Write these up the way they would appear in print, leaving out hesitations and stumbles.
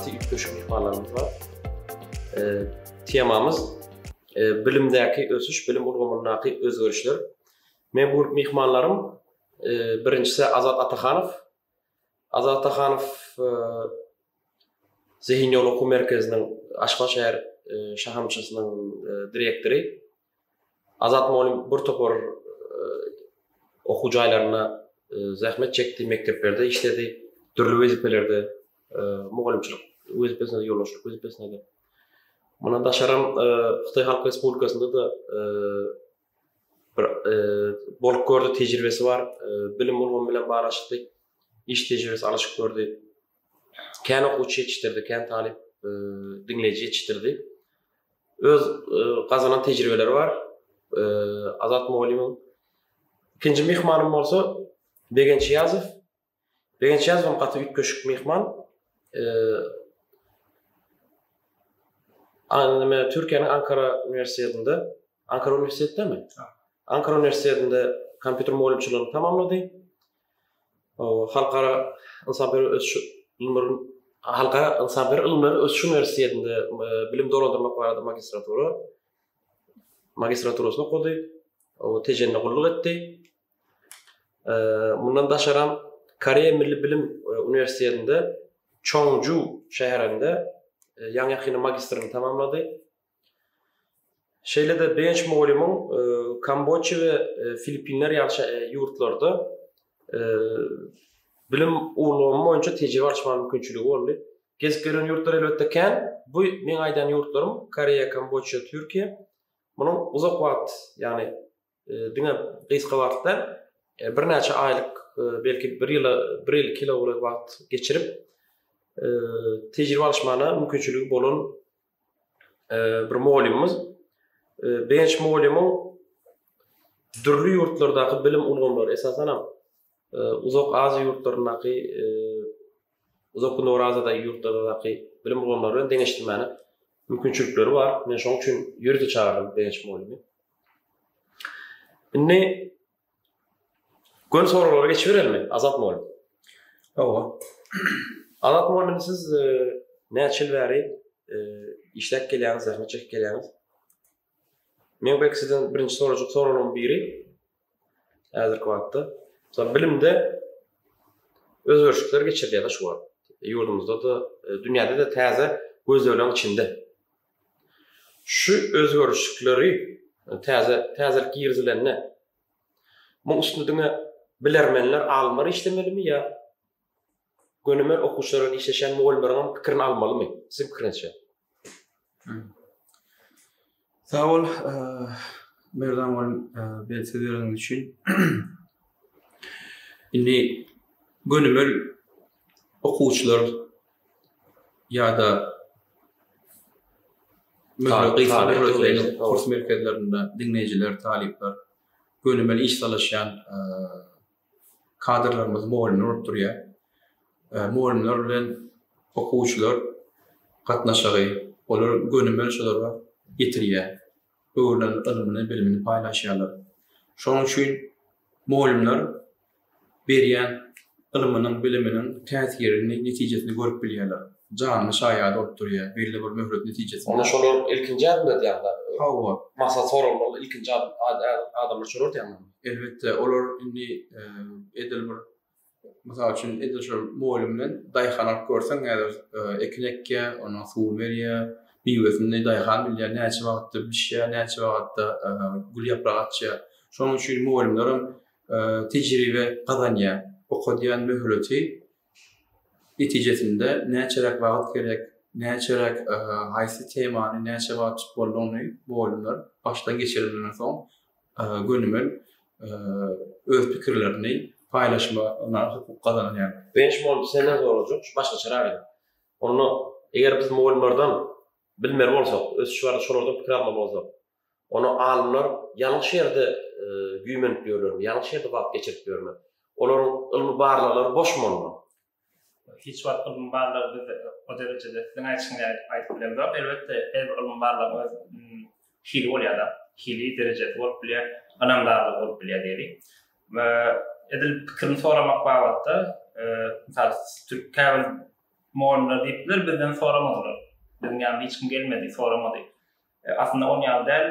qançy üç köşük mehmanlarymyz bar. Temamız bilimdäki ösüş, bilim urgumyndaky özgörüşler. Men bu mehmanlarym birincisi Azat Atahanow. Azat Atahanow Zihin Yolu Okuw Merkeziniň Aşgabat şäher şahamçysynyň direktori. Azat muallim bir topar okuw jaýlaryna zähmet çekdi, mekteplerde işledi, türlü wezipelerde mugallimçilik wezipesine ýollaşyp wezipesine de. Mundan daşaram Xitay Halk Respublikasynda da bolup gördü tejribesi var. Bilim ulgumy bilen baraşykly iş tejribesi alyşyp gördü. Kän okuwçy yetişdirdi, kän talip dinleyici yetişdirdi. Öz gazanan tejribeleri var. Azat muallimiň ikinji mehmanym bolsa Begen Çiyazow. Begen Çiyazow gaty üç köşük mehman. Türkiýanyň Ankara Üniversitetinde, Ankara Üniversitetinde? Ankara Üniversitetinde kompüter muallimçiliğini tamamlady. Halkara Insan Beril Ilmleri Ösüş Üniversitetinde bilim dolandırmak barada magistraturasyny okudy. O tejenne gulluk etdi. Mundan daşaram Koreýa Milli Bilim Üniversitetinde Chongju şäherinde ýaňy magistryny tamamlady. Şeýle-de beýenç muallimiň Kambodja we Filipinler ýurtlarda bilim ulgumy boýunça tejribe alşma mümkinçiligi boldy. Gezip gelen ýurtlar elbetde kän. Bu men aýdan ýurtlarym Koreýa, Kambodja, Türkiýe. Munyň uzak wagt, ýani diňe gysga wagtda bir näçe aýlyk, belki bir ýyl kilo wagt geçirip tejribe alşmana mümkinçiligi bolan bir muallimimiz. Beýenç muallimiň dürli ýurtlardaky bilim ulgumlary esasen uzak Aziýa ýurtlarynaky, uzak Güney Aziýada ýurtlardaky bilim ulgumlary bilen deňeşdirmäne mümkinçilikleri var. Men şoň üçin ýürüde çağırdım beýenç muallimi. Indi gön soralara geçip berelim. Azat muallim. Owa. Azat muallim, siz näçe ýyl bäri işläp gelýäňiz, zähmet çekip gelýäňiz? Men belki sizden birinci soralım biri. Häzirki wagtda. Mesela bilimde özgörüşlikler geçirdi da şu var. Yurdumuzda da, dünyada da täze gözlemler içinde. Şu özgörüşlikleri täzelik ýerzilenne bu üstüne bilermenler almary işlemelimi ýa gönümer okuwçylaryň işleşen mugallimleriň pikirini almalymy? Sizin pikiriňizçe? Sağ ol. Merdan ol belirtdiğiniz için. Indi gönümer okuwçylar ýa-da kurs merkezlerinde dinleyijiler, talipler, gönümer iş çalışan kadrlarymyz mugallimler bolup durýar. Mugallimler bilen okuwçylar gatnaşagy, olar gönümer şolara getirýär. Öwrülen ilmini, bilimini paýlaşýarlar. Şonuň üçin mugallimler berýän ilminiň, biliminiň täsirini, netijesini görüp bilýärler. Canly şaýat bolup durýar, belli bir möhret netijesinde. Onda şolar ilkinji adım edýärler. Hawa. Maksat sorulmaly, ilkinji adamlar şolar diýärler. Elbetde, olar indi edilmir. Mesela üçün edilşir muallimden daýhan alyp görseň, eger ekinekke, ona suw berýär, biwesinde daýhan bilýär, näçe wagtda bişýär, näçe wagtda gül ýaprak atýar. Şonuň üçin muallimlerim tejribe gazanýar. Okudýan möhreti netijesinde näçerek wagt gerek, näçerek haýsy temany, näçe wagt bolmaly muallimler başdan geçirilenden soň gönümer öz pikirlerini paýlaşmagyna hukuk gazanýar. Beýenç muallim senden sorajak, başga çara berýär. Onu eger biz muallimlerden bilmer bolsak, öz şuwara şolardan pikir almaly bolsak, onu alimler ýalňyş ýerde güýmenip ýörler, ýalňyş ýerde wagt geçirip ýörler. Olaryň ilmi barlyklary boşmy? Hiç wagt ilmi barlygy o derejede näçe aýdyp bilemdir. Elbetde her ilmi barlygy hili bolýar-da, hili derejede bolup bilýär, anamdarlyk bolup bilýär diýelik. Edil pikirini soramak wagtda, misal Türk käbel muallimler diýipler, bizden soramadylar. Bizim ýa-ni hiç kim gelmedi, soramady. Aslında on ýaly däl,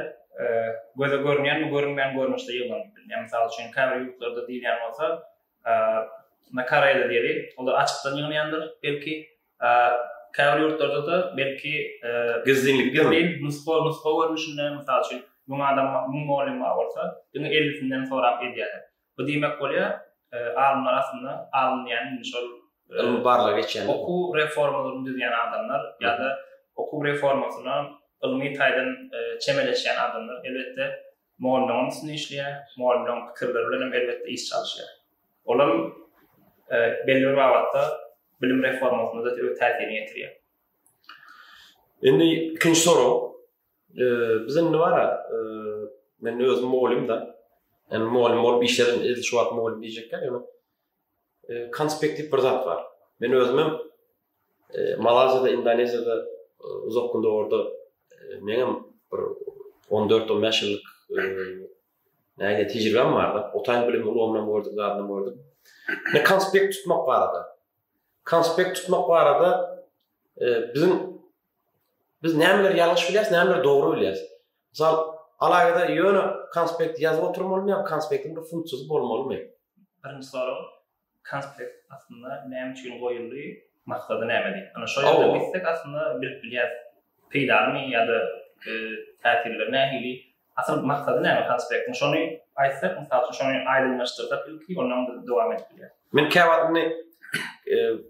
göze görünýän, görünmeýän görnüşde ýylan. Yani misal üçin käbir ýurtlarda diýilýän bolsa, nakarayda diýeli, olar açykdan ýygnýandyr. Belki käbir ýurtlarda da belki gizlilik nusxa görnüşinde misal üçin bu adam bu muallim bolsa, diňe 50-sinden sorap edýär. Bu diýmek bolýar, alimler aslında alimlýän şol barlyga geçen. Oku reformalaryny düzýän adamlar ýa-da oku reformasyna ilmi taýdan çemeleşýän adamlar elbetde muallimlerin üstüne işleýär, muallimlerin pikirleri bilen elbetde iş çalyşýar. Olam belli bir wagtda bilim reformasyna da täsir ýetirýär. Endi ikinji soraw. Bizim ne var? Men özüm muallim da. Yani muallim bolup işlerin edil şu wagt muallim diýjekler, ýa-ni konspektiv bir zat var. Men özüm Malazya'da, Indonezya'da uzak günde orada meňem bir 14-15 ýyllyk näde tejribem bardy. Otaň bilim ulgamdan gördük, zadyny gördük. Ne konspekt tutmak barada. Konspekt tutmak barada biz nämeler ýalgyş bilýäs, nämeler dogry bilýäs. Misal alaýda ýöne konspekt ýazyp oturmaly, ýa konspektin bir funksiyasy bolmalymy? Birinji soraw, konspekt aslında näme üçin goýuldy, maksady näme? Ana şo ýerde bilsek aslında bilýäs. Peýdamy ýa-da täsirleri nähili, asl maksady näme konspektin? Şonu aýtsak, misal şonu aýdynlaşdyrsak, ilki ondan da dowam etdirýär. Men käwatny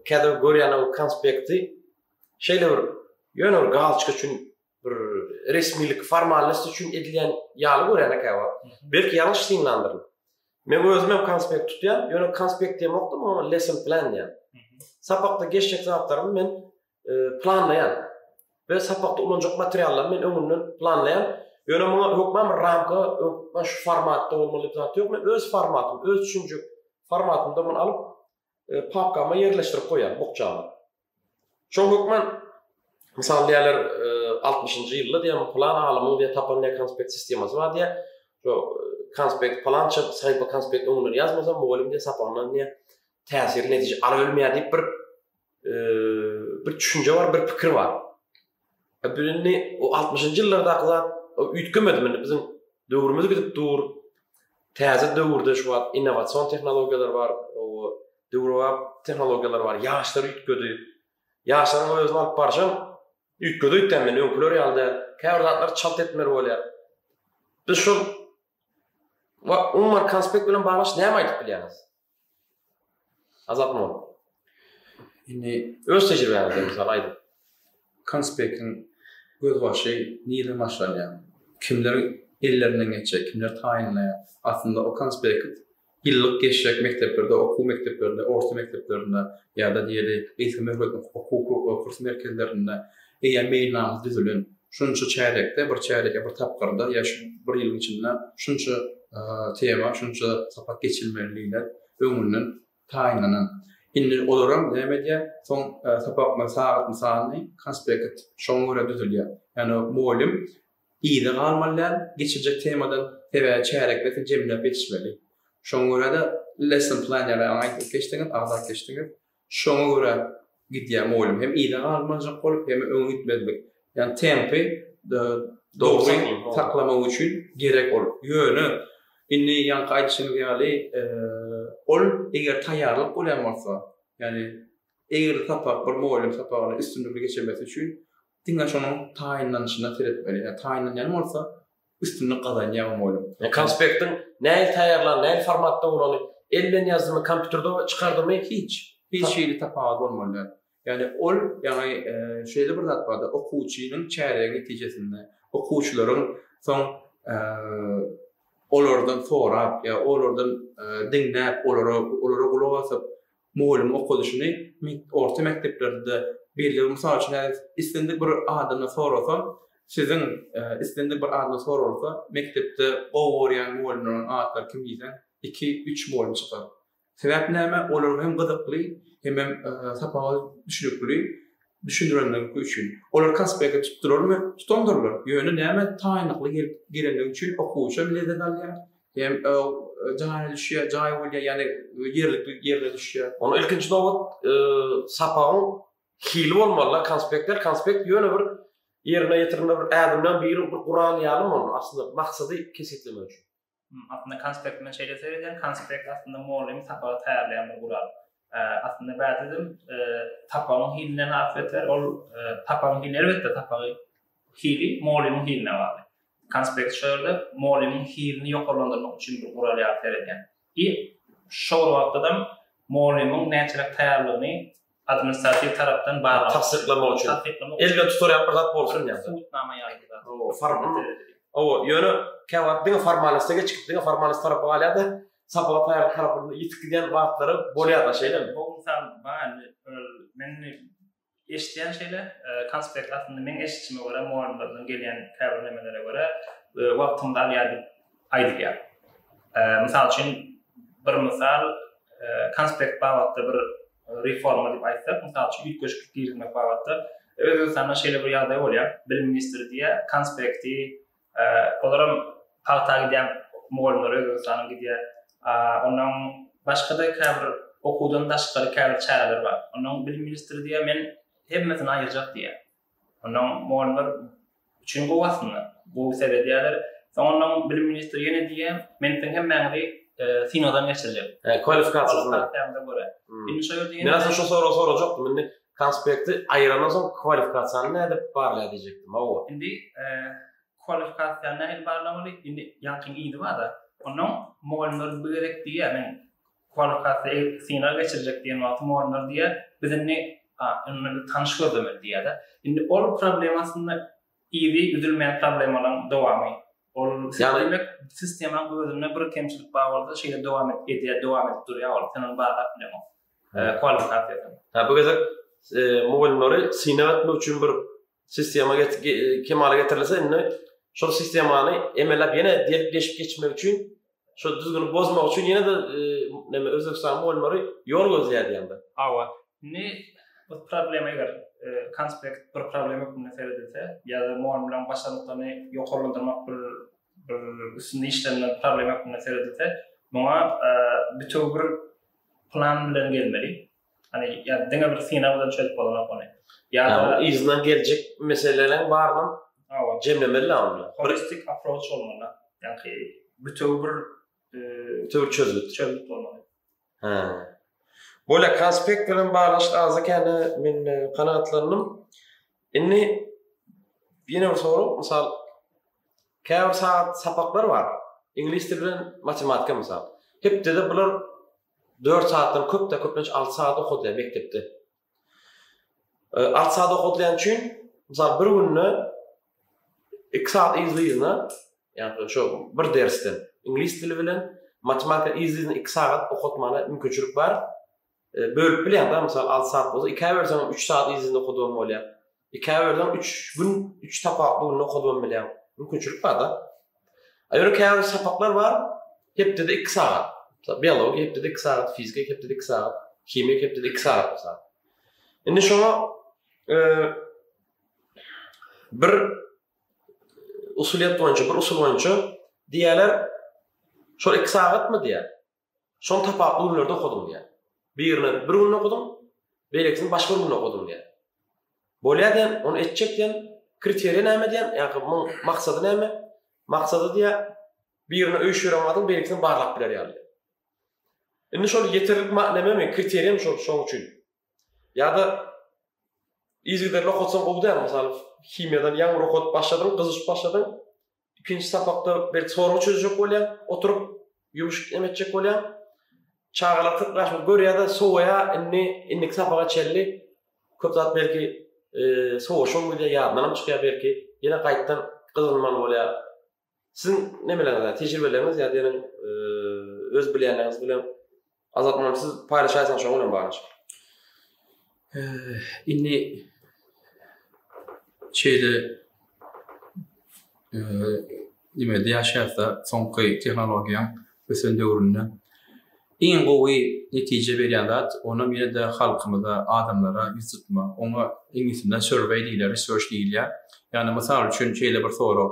käde görýän o konspekti şeýle bir ýöne bir galçyk üçin bir resmilik, formallyk üçin edilýän ýaly görýän käwa. Belki ýalňyş diňlendirin. Men özüm konspekt tutýan, ýöne konspekt diýmokdym, ama lesson plan diýen. Sapakda geçecek zatlarymı men planlayan ve sapakda ulanjak materiallar men öňünden planlayan. Ýöne muňa hökmem ramka, şu formatda bolmaly zat ýok. Men öz formatym, öz düşünjek formatymda men alyp papkama ýerleşdirip goýan, bokjama. Şo hökmen misal diýerler 60-njy ýylda diýen plan alymy diýe tapan ne konspekt sistemasy bar diýe. Şo konspekt plança saýpa konspekt öňünden ýazmasa mugallim diýe sapandan diýe täsir netije alabilir diýip bir düşünje bar, bir pikir bar. Birini o 60-njy ýyllarda zat üýtgemedi meni bizim döwrümüz gidip dur. Täze döwürde şu wagt innowasion tehnologiýalar bar, o döwrüwa tehnologiýalar bar, ýaşlar üýtgedi. Ýaşlaryň özüni alyp barjam üýtgedi üýtden meni öňküler ýalda. Käbir zatlar çalt etmer bolýar. Biz şu umar konspekt bilen baglaş näme aýdyp bilýäňiz? Azapmy. Indi öz tejribäňizde misal aýdyp. Konspektin göz başy niýe maşalýar. Kimler ellerinden geçecek, kimler taýinlaýar. Aslında o konspekt ýyllyk geçecek mekteplerde, okuw mekteplerde, orta mekteplerde ýa-da diýeli ilk okuw kurs merkezlerinde eýer meýnamy düzülen şunça çärekde, bir çäreke bir tapgyrda ýa bir ýyl içinde şunça tema, şunça sapat geçilmeliler öňünden taýinlanan. Indi olaram näme diýär? Soň sapakma saat misaly konspekt şoňa görä düzülýär. Ýani muallim ýyly galmalar geçirecek temadan tebe çärekde jemlep geçmeli. Şoňa görä de lesson plan ýa-da aýdyp geçdiňiz, agzat geçdiňiz. Şoňa görä gidýär muallim hem ýyly galmanjak bolup hem öňe gitmezlik. Ýani tempi dogry taklamak üçin gerek bolup. Ýöne indi ýanky aýdyşyň ýaly ol eger taýýarlyk bolan bolsa, ýani eger tapak bir muallim tapagyny üstünlükle geçirmesi üçin diňe şonuň taýinlanyşyna teretmeli. Ýani taýinlanýan bolsa üstünlük gazanýar muallim. Konspektin näil taýýarlan, näil formatda bolany, elden ýazdymy, kompýuterde çykardyrmy hiç ýyly tapagy bolmaly. Ýani ol ýani şeýle bir zat barda, okuwçynyň çäregi netijesinde okuwçylaryň soň olardan sorap ýa olardan diňläp olara gulak asyp muallim okudyşyny orta mekteplerde belli mysal üçin istendik bir adamna sorasam, sizin istendik bir adamna sorarsa mektepde owarýan muallimlaryň adlary kim diýsen 2-3 muallim çykar. Sebäp näme? Olar hem gyzykly hem sapagy düşündürenden üçin. Olar konspekte tutdurarmy? Tutandyrlar. Ýöne näme taýynlykly gelenlik üçin okuwçy bilen alýar. Hem jaýy düşýär, jaýy bolýar, ýani ýerlikli ýerle düşýär. Onu ilkinji nowat sapagyň hili bolmaly. Konspekt ýöne bir ýerine ýetirilme bir ädimden bir gural ýalym onu aslında maksady kesitlemek üçin. Aslında konspekt men şeýle söýledim. Konspekt aslında muallim tapagy taýýarlayan bir gural. Aslında bädedim tapagyň hiline afetler. Ol tapagyň hiline elbetde tapagy hili muallimin hiline bagly. Konspekt şöyle muallimin hilini ýokarlandyrmak üçin bir gural ýatyr. Şol wagtda muallimin näçelik taýýarlygyny administrativ tarapdan bağlı. Tasdiklamak üçin. Elden tutaryan bir zat bolsun ýa. Subutnama ýalyda. O ýöne käwatdyň formalistge çykyp diňe formalist tarapy galýady. Sapaga taýýar tarapyny ýitkiden wagtlary bolýar şeýlemi? Bu misal men eşitýän şeýle konspekt aslında men eşitçime görä muallimlerden gelýän käbirlemelere görä wagtymda alýar aýdýar. Misal üçin bir misal konspekt bagtda bir reforma diýip aýtsak, misal üçin ilk köşk girmek bagtda Özbekistanda şeýle bir ýagdaý bolýar. Bilim ministri diýe konspekti olaram paýtaga gidýän muallimler Özbekistanyň gidýär. Ondan başga da käbir okuwdan daşkary käbir çäreler bar. Ondan bilim ministri diýe men hemmesini aýyrjak diýär. Ondan muallimler üçin gowasynlar. Bu sebäp diýerler. Ondan bilim ministri ýene diýe men hemmäňi sinodan geçirjek. Kwalifikasyasynda. Men aslında şu soru soracaktım. Men konspekti aýyrandan soň kwalifikasyany näde barlýar diýjekdim. O. Indi kwalifikasyany näde barlamaly? Indi ýakyn ýyly bar da. Ondan muallimler bilerek diýär men kwalifikasyny sino geçirjek diýen wagt muallimler diýär bizini tanış gözlemeli diýär da. Indi ol problem aslında ýyly üzülmeýän problemlaryň dowamy. Ol demek sistemaň özüne bir kemçilik bar bolsa şeýle dowam edip durýar. Senin barlap bilen kwalifikasyony. Bu gezek muallimleri sino etmek üçin bir sistema kemale getirilse indi şol sistemany emelap ýene delipleşip geçmek üçin şol düzgün bozmak üçin ýene de neme Özbekistan muallimleri ýol gözleýär diýende. Awa. Bu problema eger konspekt bir problema bilen seredilse ýa-da muallimlerin başarlyklaryny ýokarlandyrmak bir üstünde işlenen problema bilen seredilse muňa bütün bir plan bilen gelmeli. Hani ya diňe bir sinawdan çözüp bolan ony. Ýa-da izlen geljek meselelerin barlygyny jemlemeli onu. Holistic approach olmalı. Yani bütün bir çözüp olmalı. Böyle konspekt bilen bağlaşık azakany men kanaatlarynym. Indi ýene bir soru, misal käbir saat sapaklar bar. İnglis dili bilen matematika misal. Hepde de bular 4 saatdan köpden 6 saat okudylar mektepde. 6 saat okudylan üçin misal bir günne 2 saat izleyizna, yani şu bir dersten İnglis dili bilen matematika izleyizna 2 saat okutmana mümkinçilik var. Bölüp bilen da misal 6 saat bolsa 2 versem 3 saat izleyizna okudum bolýar. 2 versem 3 gün 3 tapakly gün okudum bilýär. Mümkinçilik var da. Aýra käbir sapaklar var. Hepde de 2 saat. Biyologi hepde de 2 saat, fizik hepde de 2 saat, kimya hepde de 2 saat mesela. Indi şoňa bir usuliyet boýunça, bir usul boýunça diýerler, şol 2 saatmy diýär. Şol tapakly günlerde okudum diýär. Birini bir gün okudum, beýlekini başga bir gün okudum diýär. Bolýar onu etjek diýen kriteriýa näme diýen, ýa-ni maksady näme? Maksady diýär, birini öýşüremadyň, beýlekini barlap biler ýaly. Indi şol yeterlik näme kriteriýam şoň üçin. Ýa-da izgiderle okutsan gowda, mesela kimyadan ýaňy okut başladyň, gyzyşyp başladyň. Ikinji sapakda belki soru çözjek bolýar, oturup ýumuşak emetjek bolýar. Çağalatyp gaşyp görýär-de soňa indi sapaka çelli. Köp zat belki soňuşyň bolýar, ýadynam çykýar belki, ýene gaýtdan gyzylmaly bolýar. Sizin nemeleriniz, tejribeleriniz ýa-da öz bilýänleriniz bilen azatmany siz paýlaşaýsaňyz şoň bilen bagyş. Indi şeyde nimede ýaşaýarsa soňky tehnologiýaň ösen döwründe iň gowy netije berýän zat onu ýene de halkymyza, adamlara ýüz tutma, oňa iňisinden survey diýilýär, research diýilýär. Ýani mysal üçin şeýle bir soru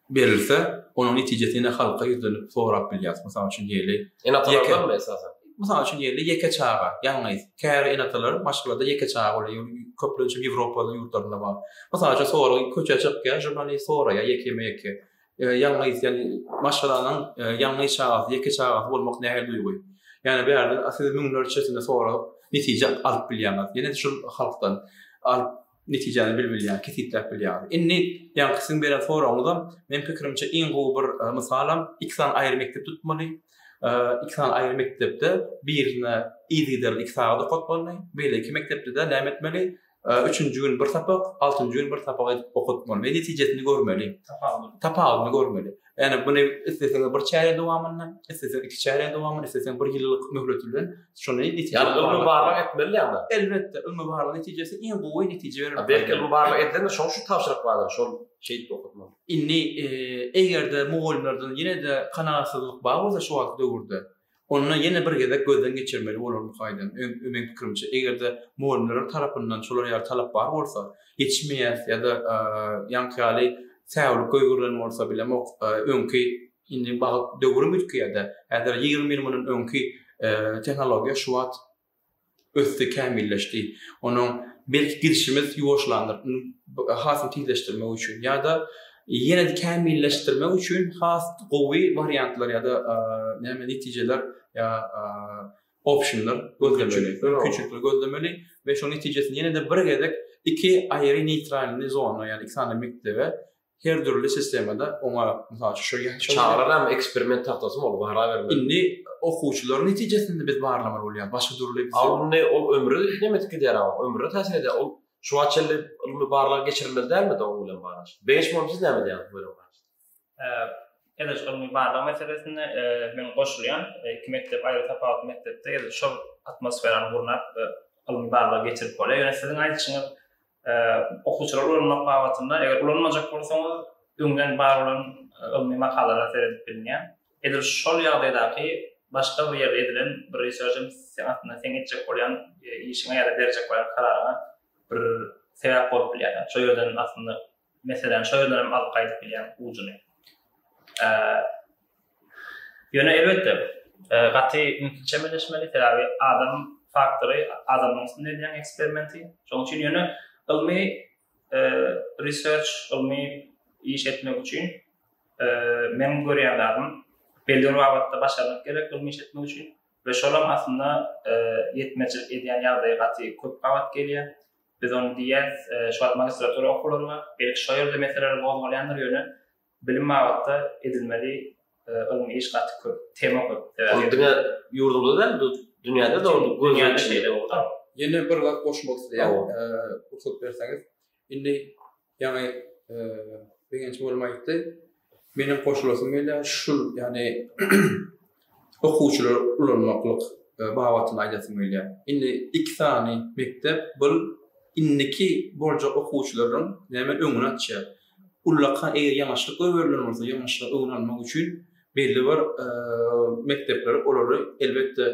berilse, onun netijesini halka yüzlenip sorap bilýär. Mesela üçin diýeli. Enatalardan mı esasen? Mesela üçün yerli yeke çağa, yalnız kâr enatalar başkalarda yeke çağa oluyor. Köplünçe Avrupa'da yurtlarında var. Mesela sonra köçe çıkken jurnalist sonra yeke meke. Yalnız yani maşalanın yalnız çağa, yeke çağa olmak näher duygu. Yani bir yerde aslında müminler içerisinde sonra netice alıp bilýärler. Yine şu halktan alıp netijeni bilýär, kesitler bilýär. Inni ýankysyn beren soragyda men pikirimçe iň gowy bir misalam iksan aýry mektep tutmaly. İksan aýry mektepde birine izider iksada okutmaly. Belki mektepde de näme etmeli? 3-nji gün bir sapak, 6-njy gün bir sapak okutmaly. Ve netijesini görmeli. Tapawulyny görmeli. Yani bunu istesen bir çäre dowamyny, istesen 2 çäre dowamyny, istesen 1 ýyllyk möhlet bilen şonu netije. Yani ilmi barlyk etmeli ýa-da. Elbette ilmi barlyk netijesi iň gowy netije berer. Belki ilmi barlyk etende şol şu tapşyryk barlar, şol şeýit okutmaly. Inni egerde mugallimlerden ýene de kanaatsyzlyk bar bolsa şu wagt döwürde. Onu ýene bir gezek gözden geçirmeli bolar bu gaýdan. Öňe pikirimçe egerde mugallimler tarapyndan şolar ýar talap bar bolsa, geçmeýär ýa-da ýankyly säwrlik goýgurlan bolsa bile öňki indi bag döwürüm ütkiýärde. Häzir 20 ýylyň öňki tehnologiýa şu wagt ösdi kämilleşdi. Onuň belki girişimiz ýoşlandyr. Hasyn tizleşdirmek üçin ýa-da ýene de kämilleşdirmek üçin has gowy variantlar ýa-da näme netijeler ýa optionlar gözlemeli, küçükler gözlemeli ve şoň netijesini ýene de bir gezek 2 aýry neytralny zona ýa-ni iksan mektebe her türlü sistemde ona mesela şu çağıran eksperiment tahtası mı olur? Bahara vermeli. Indi okuwçylaryň netijesinde biz barlamalar bolýar. Başga türlü Alny o ömrü nämet gider ama ömrü täsir eder. O şu wagtçyly ilmi barlyk geçirilmeli dälmi dowun bilen baraş? Beýişmem siz näme diýär bu baraş? Edes ilmi barlyk meselesine men goşulýan, iki mektep aýry tapawut mektepde ýa-da şol atmosferany gurnap ilmi barlyk geçirip bolýar. Ýöne siziň aýdyşyňyz okuwçylar ulanmak babatynda eger ulanmajak bolsaňyz öňden bar bolan ilmi makalalar seredip bilýär. Edir şol ýagdaýdaky başga bir ýerde edilen bir researchym aslında sen etjek bolýan işiňe ýa-da berjek bolan karara bir sebäp bolup bilýär. Şo ýerden aslında meselen şo ýerden hem alyp gaýdyp bilýär ujuny. Ýöne elbetde gaty çemeleşmeli terapi adam faktory adamyň üstünde edilen eksperimenti. Şoň üçin ýöne ilmi research, ilmi iş etmek üçin men görýänlerim belli bir wagtda başarmak gerek ilmi iş etmek üçin ve şolam aslında yetmeçilik edýän ýagdaýa gaty köp wagt gelýär. Biz onu diýär, şu wagt magistratura okulary bar, belki şo ýerde meseleler bolýandyr ýöne bilim wagtda edilmeli ilmi iş gaty köp, tema köp. Dünya ýurdumda da dünýäde de dünýäde şeýle boldy. Yine bir zat koşmak isteyen, fırsat verseniz. Şimdi yani birinci olmaydı. Benim koşulasım öyle şu yani okuwçylar ulanmaklık bahatını aydasım öyle. Şimdi 2 tane mektep bu inniki borca okuwçylaryň näme öňüne atýar. Ullaka eger ýamaşlyk öwürlenmese ýamaşlyk öwrenmek üçin belli bir mektepler olary elbette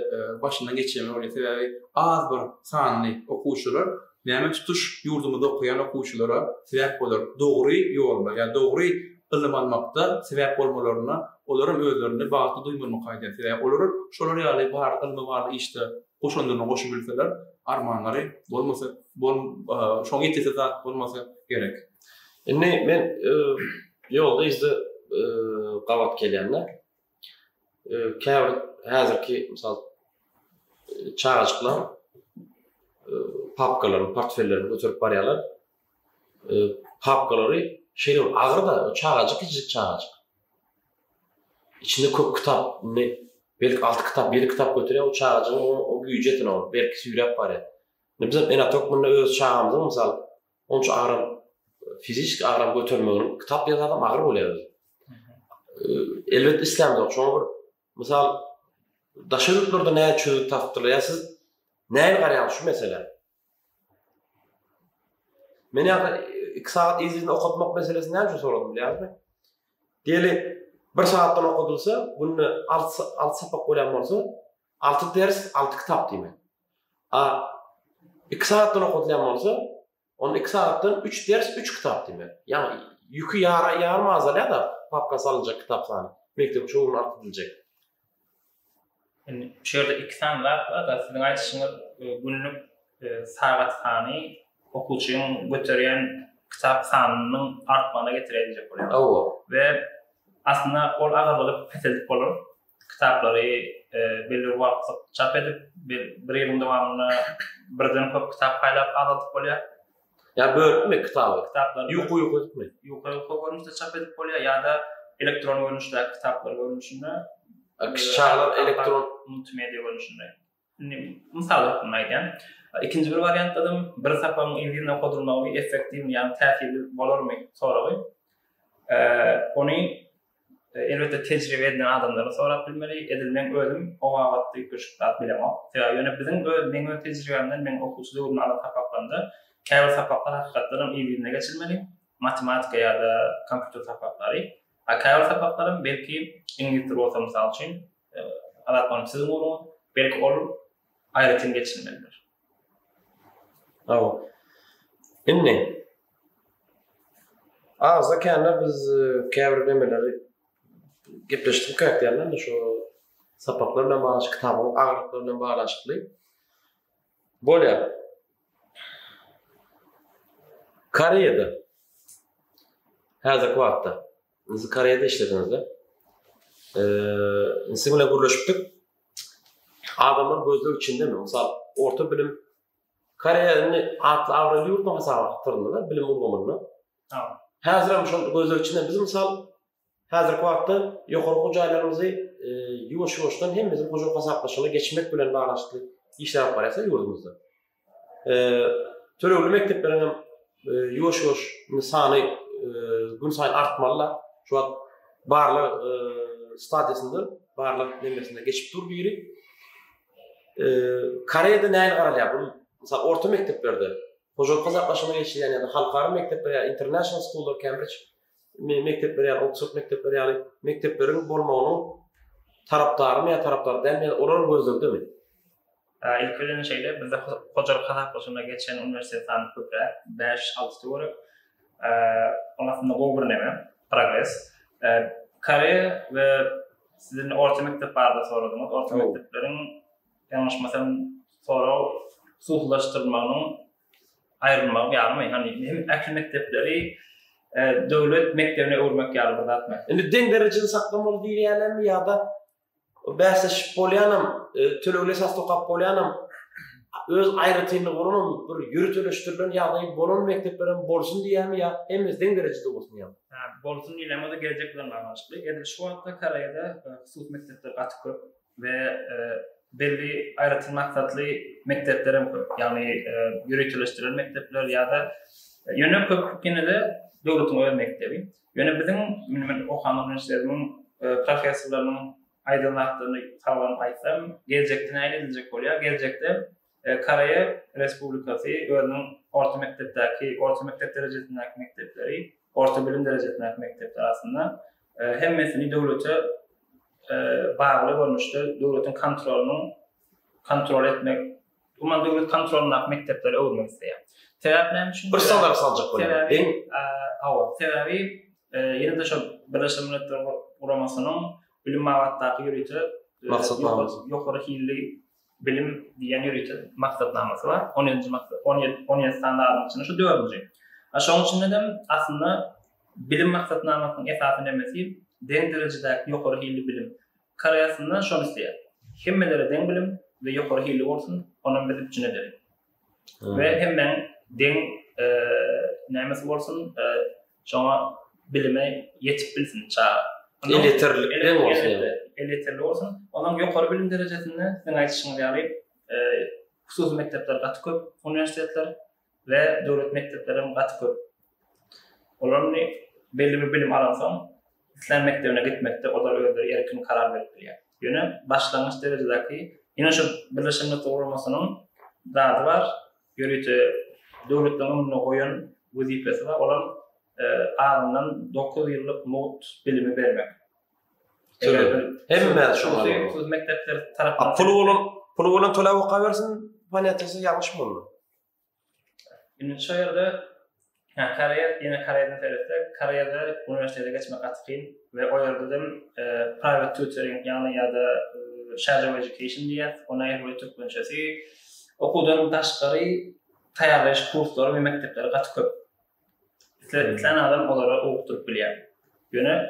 başyndan geçirmek bolýar. Sebäbi az bir sanly okuwçylar näme tutuş ýurdumyzda okuyan okuwçylara sebäp bolar. Dogry ýolda, ýa dogry ilim almakda sebäp bolmalaryna olaryň özlerini bagty duýmamak aýdýar. Sebäbi olar şolar ýaly bar ilmi bar işte goşandyryna goşup bilseler armanlary bolmasa şoň ýetese zat bolmasa gerek. Indi men ýolda izde gabat gelýänler. Käbir häzirki mysal çağaçyklar papkalaryny, portfellerini götürüp barýarlar. Papkalary şeýle agyr da çağaçyk kiçik çağaçyk. İçinde köp kitap, belki 6 kitap, 7 kitap götürýär, o çağaçyň o güýjetini ol, belki süýräp barýar. Biz ena tokmunda öz çağamyzda mysal onça agram fizik agram götürmegini kitap ýazan adam agyr bolýar. Elbette İslamda şoň misal daşaryklarda näme çözüp tapdylar ýa siz näme garaýan şu mesele. Men ýa 2 saat izini okutmak meselesini näme soradym bilýärmi? Diýeli 1 saatdan okudylsa, bunu 6 sapak bolýan bolsa, 6 ders, 6 kitap diýmek. 2 saatdan okudylýan bolsa, onu 2 saatdan 3 ders, 3 kitap diýmek. Ýani ýükü ýarmaz da papka salınacak kitap sany. Mektep şoğunu artylyjak. Yani şu yerdə 2 san var da sizin aytışyňyz günlük sagat sany okuwçyň göterýän kitap sanynyň artmana getirecek bolýar. Awa. Ve aslında ol agalyp petelik bolur. Kitaplary belli wagtda çap edip bir ýylyň dowamyna birden köp kitap paýlap alyp bolýar. Ya bölükmi kitabı? Kitaplar Yuku etme. yukarı görünüşde çap edip bolýar ya da elektron görünüşde kitaplar görünüşünde Çağlar elektron multimedya görünüşünde. Misal näýden? İkinci bir variantladım. Bir sapamyň ilgini okudulmagy effektiv, yani täsirli bolarmy soragy. Onu elbette tecrübe eden adamlara sorap bilmeli, edilmen özüm o wagtda güçlükler bilemem. Yani bizim benim tecrübemden men okuwçylygyň ala tapaklarında käbir sapaklar hakykatdan ilgine geçilmeli. Matematika ya da kompüter sapaklary. Käbir sapaklarym belki İngiltere bolsa mysal üçin alatman sizin bolun, belki ol aýratyn geçilmelidir. Awa. Inni. Azda kände biz käbir demeleri gepleşdik karakterlerle de şu sapaklarla bağlaş kitabın ağırlıklarla bağlaşıklı. Bolya. Koreýada. Häzir wagtda. Siz Koreýada işlediniz-de. Siz bilen görüşüpdik. Adamlar gözlük içindemi? Misal orta bilim Koreýanyň atly awraly ýurtuna mysal hatyrlandylar bilim ulgamyny. Tamam. Häzir hem şu gözlük içinde biz misal häzirki wagtda ýokary hojalarymyzy ýuwaş-ýuwaşdan hem bizim hoja kasaplaşyna geçmek bilen baglanşykly işler barasa ýurdumyzda. Töregli mektepleriň ýuwaş-ýuwaş sany gün saýyn artmaly. Şu wagt barlyk stadiýasynda, barlyk nemesinde geçip dur biri. Koreýada näme garalýar? Bu misal orta mekteplerde hoja kasaplaşyna geçýän ýa-da halkara mektepler, international school'lar, Cambridge mektepleri, Oxford mektepleri, yani mekteplerin bolmagynyň tarapdary ya tarapdary däl, olar gözlegdimi? İlk ölen şeyle bizde hocalyk kasaplaşyna geçen üniversitet sany köprek 5-6 görek. Onasında gowy neme, progress. Koreýa we sizin orta mektep barada soradymyz. Orta mektepleriň ýanlaşmasam sonra suhlaşdyrmagyň aýrylmagy ýagny, hani hem äkli mektepleri döwlet mektebine öwürmek ýaly zatmy. Indi deň derejede saklamaly diýýärlermi ýa-da bäsleş bolýanam, tölegli esas tokap bolýanam öz aýratyny gurunum bir ýürütüleşdirilen ýagdaý bolan mekteplerin bolsun diýärmi ýa hemmiz deň derejede bolsun ýa? Bolsun diýilmeli de gelecek bilen baglanşykly. Edil şu wagtda Koreýada husus mektepler gaty köp we belli aýratyn maksatly mektepler hem köp. Ýani ýürütüleşdirilen mektepler ýa-da ýöne köp de döwletiň öz mektebi. Ýöne bizim okuwan üniversitetiniň professorlarynyň aýdynlykdyny taban aýtsam, gelecekde näme edilecek bolýar? Gelecekde Koreýa Respublikasy özüniň orta mektepdäki, orta mektep derejesindäki mektepleri, orta bilim derejesindäki mektepler arasynda hemmesini döwlete bagly görnüşde döwletiň kontrol etmek, umman döwlet kontrolundaky mektepleri öwürmek isleýär. Sebäp näme üçin? Bir standart saljak bolýar. Sebebi ýene-de şu Birleşmiş Milletler Guramasynyň bilim mawatdaky ýürüýte maksatnamasy. Ýokary hilli bilim diýen ýürüýte maksatnamasy bar. 10-njy maksat 17 standartyň içinde şu 4-nji. Şoň üçin de aslında bilim maksatnamasynyň esasy nemesi deň derejedäki ýokary hilli bilim. Koreýasynda şonu isleýär. Hemmelere deň bilim we ýokary hilli bolsun, onuň bilip düşünedir. We hemmen deň nämesi bolsun, şoňa bilime ýetip bilsin çağa. Eliterlik bolsun. Eliterli bolsun. Onuň ýokary bilim derejesinde siň aýtyşyňyz ýaly husus mektepler gaty köp, üniversitetler we döwlet mektepleri gaty köp. Olary belli bir bilim alansaň, islam mektebine gitmekde olar özleri erkin karar beripdirler. Ýöne başlangyç derejedäki ýene şu Birleşmiş Milletler Guramasynyň zady bar, ýürüýte döwletden öňüne goýan wezipesi bar. Olar ardından 9 ýyllyk mowt bilimi bermek. Hemme şoňa. Husus mektepler tarapyndan Pulu bolan tolap oka bersin, paniýatasy ýagşy boldy. Indi şu ýerde Koreýadan söylesek, Koreýada üniversitede geçmek gaty kyn we o ýerde private tutoring ýani ýa-da Charge of Education diýär. Ona ýa-da Türkmençesi okudan daşgary taýýarlaş kurslary we mekteplere gaty köp. Sen adam olara okutup bilýär. Ýöne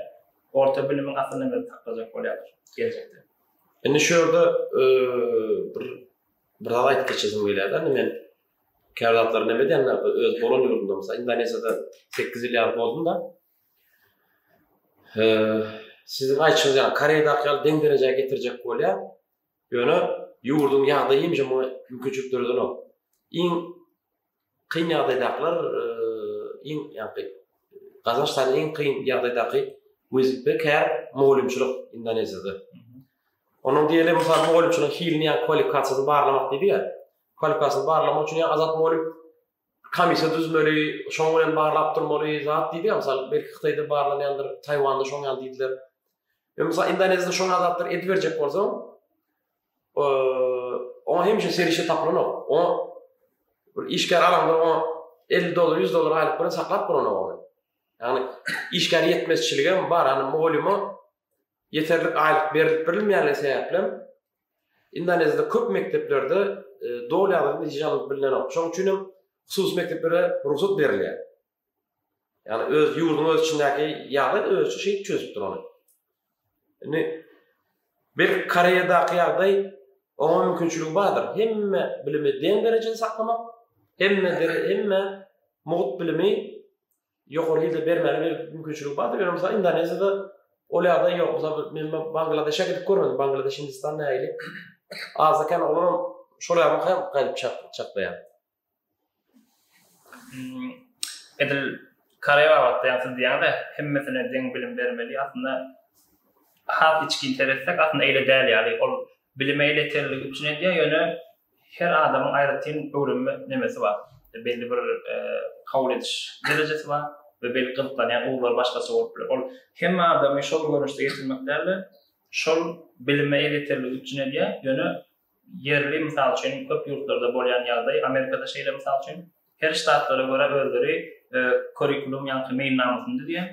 orta bilimiň asylyny da taklajak bolýar gelecekde. Indi şu ýerde bir aýt geçesim gelýär. Men kärdatlar näme diýenler öz bolan ýurdunda mesela Indoneziýada 8 ýyl ýaly boldum da. Sizin aýtşyňyz ýa Koreýadaky ýaly deň derejäge getirjek bolýar. Ýöne ýurdun ýagdaýy hem mümkinçiliklerden o. Iň kyn ýagdaýdakylar ýa-ni gazançlaryň iň kyn ýagdaýdaky wezipde kär mugallimçilik Indoneziýada. Onun diýelim mesela mugallimçiliň hilini ýa kwalifikasyny barlamak diýdi. Kvalifikasyny barlamak üçin azat mugallim komissiýa düzmeli, şoň bilen barlap durmaly zat diýdi. Mesela belki Hytaýda barlanýandyr, Taýwanda şoň ýaly diýdiler. Mesela Indoneziýada şoň azatlar edip berjek bolsam, ona hemşe serişe taplanok. O bir işgär alanda o $50, $100 aýlyk bilen saklap duranok onu. Yani işgär yetmezçilige bar, hani mugallimä yeterlik aýlyk berip berilmeýänligi sebäplen Indoneziýada köp mekteplerde dowlatyň ýaly bilinok. Şoň üçin husus mekteplere ruhsat berilýär. Yani öz ýurduň öz içindäki ýagdaý öz şey çözüp durany. Yani bir Koreýadaky ýagdaý ona mümkinçiligi bardyr. Hemme bilimi deň derejede saklamak, hemme mugat bilimi ýokary ýerde bermeli bir mümkinçiligi bardyr. Mesela Indoneziýada ol ýagdaý ýok. Mesela men Bangladeşe gidip görmedim. Bangladeş Hindistan näýli. Azakan olam şolary hem gaýdyp çakdaýar. Edil Koreýa wagtda ýa-da diýende hemmesine deň bilim bermeli. Aslında halk içki interesek aslında eýle däl ýaly. Ol bilime yeterligi üçin diýär ýöne her adamyň aýratyn öwrenme nemesi bar. Belli bir kabul ediş derejesi bar we belli gyzyklar ýa-ni uglar başgasy bolup biler. Ol hemme adamy şol görnüşde getirmek derli. Şol bilime yeterligi üçin diýär ýöne yerli misal üçin köp ýurtlarda bolýan ýagdaý Amerikada şeýle misal üçin her ştatlara göre özleri kurikulum ýa-ni meýnamasyny diýär.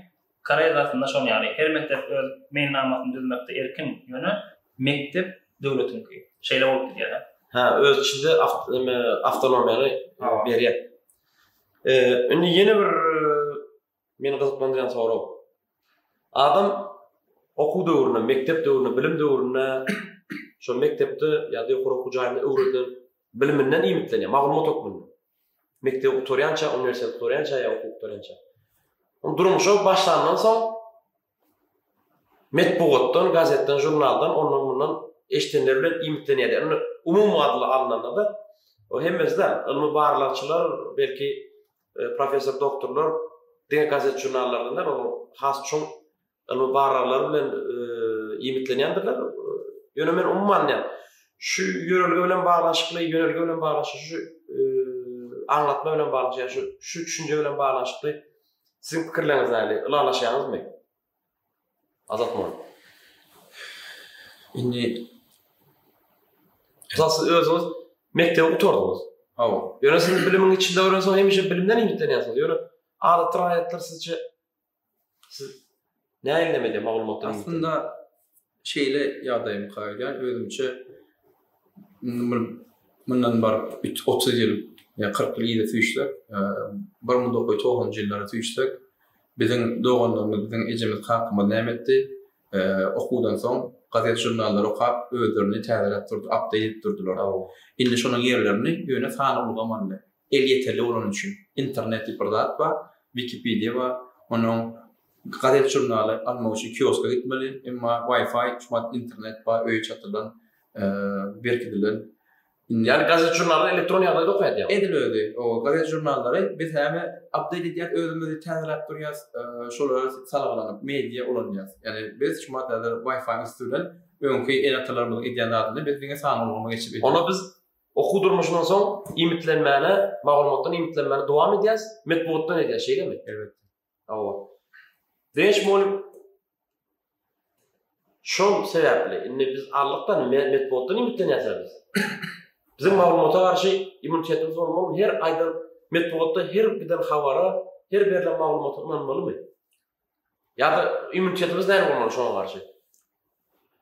Koreýada aslında şol ýaly her mektep öz meýnamasyny düzmekde erkin ýöne mektep döwletinki şeýle bolup diýär. Ha, öz içinde avtonomiýany berýär. Indi ýene bir meni gyzyklandyran sorag. Adam okuw döwrüne, mektep döwrüne, bilim döwrüne şo mektepde ýa-da ýokary okuw jaýynda öwrenen biliminden iýmitlenýär, maglumat okmandy. Mektep okutorýança, universitet okutorýança ýa okuw okutorýança. On durmuşa başlandan soň metbuatdan, gazetden, jurnaldan, ondan bundan eşitenler bilen iýmitlenýär. Yani umum adly alynanda da o hemmesde ilmi barlarçylar, belki professor, doktorlar, diňe gazet jurnallardan o has çoň ilmi barlarlar bilen iýmitlenýändirler. Ýöne men umumman ýa şu ýörelge bilen baglanşykly, ýönelge bilen baglanşykly, şu anlatma bilen baglanşykly, şu düşünje bilen baglanşykly sizin pikirleriniz näle? Ilalaşýaňyzmy? Azatman. Indi siz özüňiz mektep okutordunuz. hawa. Ýöne siz bilimiň içinde öwrensoň hemişe bilimden iýmitlenýärsiz. Ýöne adat raýatlar sizce siz näýlemede maglumatlar? Aslında şeýle ýagdaýym gaýdan özümçe mundan bar 30 ýyl ýa 40 ýyl ýyly süýçlek, 1990 ýyllara süýçlek biziň doganlarymyz, biziň ejemiz hakymyz nämetdi? Okuwdan soň gazet jurnallar okap özlerini täzerläp durdy, update edip durdular. Indi şonuň ýerlerini ýöne sany ulgamandy. El ýeterli bolan üçin internet ýa-da bar, Wikipedia bar, onuň gazet jurnaly almak üçin kioska gitmeli, emma Wi-Fi, şumat internet bar, öýe çatydan berkidilen. Yani gazet jurnaly elektron ýagdaýda okaýdy. Edilödi. O gazet jurnallary biz häme update edýär, özümizi täzerläp durýar, şolary salgylanyp media olanýar. Yani biz şumat Wi-Fi üstünden öňki enatalarymyz edýän zadyny biz diňe sanylygyna geçip edýär. Onu biz okuw durmuşyndan soň iýmitlenmäne, maglumatdan iýmitlenmäne dowam edýäs, metbuatdan edýäs, şeýlemi? Evet. Hawa. Deň molim şol sebäpli, indi biz allıkdan metbuatdan iýmitlenýärsiz. Bizim maglumata garşy immunitetimiz bolmaly. Her aýda metbuatda her birden habara, her berilen maglumaty inanmalymy? Ýa-da immunitetimiz näme bolmaly şoňa garşy?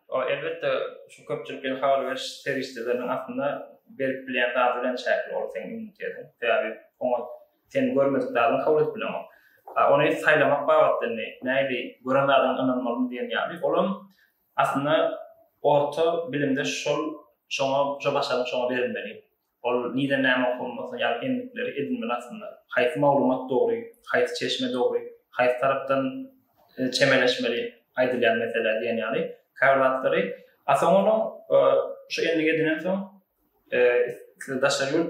O elbette şu köpçülükten haber veriş servislerinin aslında berip bilen dağılan çäkli ol sen immuniteti. Tabi onu sen görmedik dağılan kabul et bilen o. Onu saylamak babatlarını neydi görenlerden anılmalı diyen yani. Olum aslında orta bilimde şuna başarılı şuna verilmeli. Ol niden näme olmasın yani endikleri edinmeli aslında. Haysi maglumat doğru, haysi çeşme doğru, haysi taraftan çemeleşmeli aydylan mesele diyen yani. Kavratları. Aslında şu endige edinen son daşar yol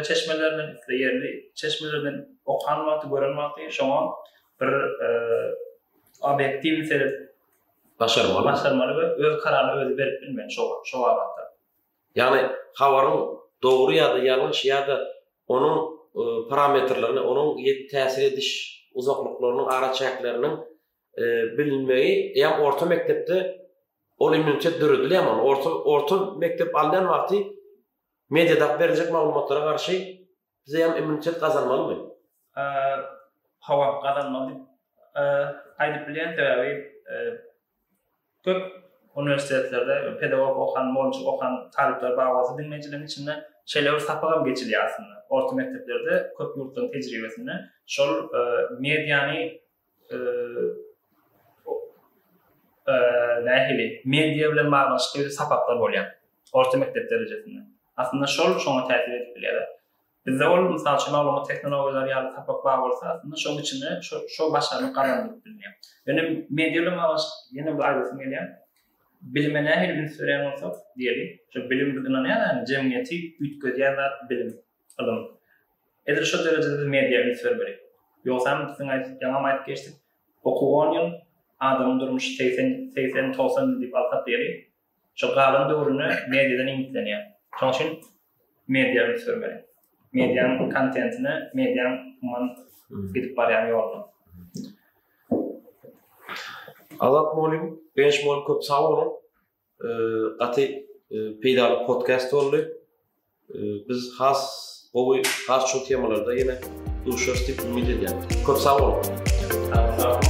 çeşmelerinin yerli çeşmelerden okanmakta, görünmekte şuna bir objektif mesele başarmalı ve öz kararını öz verip bilmeyen şu vakitte. Yani havarın doğru ya da yanlış ya da onun parametrelerini, onun tesir ediş uzaklıklarının, araçaklarının bilinmeyi yani orta mektepte o immunitet dörüdülü ama orta mektep alınan vakti medyada verecek malumatlara karşı bize hem immunitet kazanmalı mı? Hava kazanmalı. Aydıp bilen tabi köp üniversitelerde pedagog okan, molcuk okan talipler bağlısı dinleyicilerin içinde şeyler sapağım geçiliyor aslında. Orta mekteplerde köp yurtların tecrübesinde şol medyani nähili medya bilen bağlanışık bir sapaklar bolýar. Orta mektep derecesinde. Aslında şoňa täsir edip bilýär. Bizde ol mysal üçin maglumat teknologiýalar ýaly sapak bar bolsa aslında şoň içinde şo başaryny kazandyp bilýär. Ýöne medya bilen bağlanışyk ýene bir aýdysym gelýär. Bilime nähili bir söýlen bolsa diýeli. Şo bilim bilen näme jemgyýeti üýtgedýär zat bilim alym. Edir şo derecede biz medya bilen söýberek. Ýoksa biz ýaňa aýdyp geçdik. Okuwan ýyl adam durmuş 80-90 diýip alsak diýeli. Şo galan döwrüne medyadan iňitlenýär. Şoň üçin medya bilen söýberek. Medyanın kontentini, medyanın gidip barýan ýoluna. Azat molim, beş molim köp sağ olun. Gaty peýdalyk podcast boldy. Biz has şu temalarda ýene duşarsyp ümit edýän. Köp sağ olun. Sağ olun.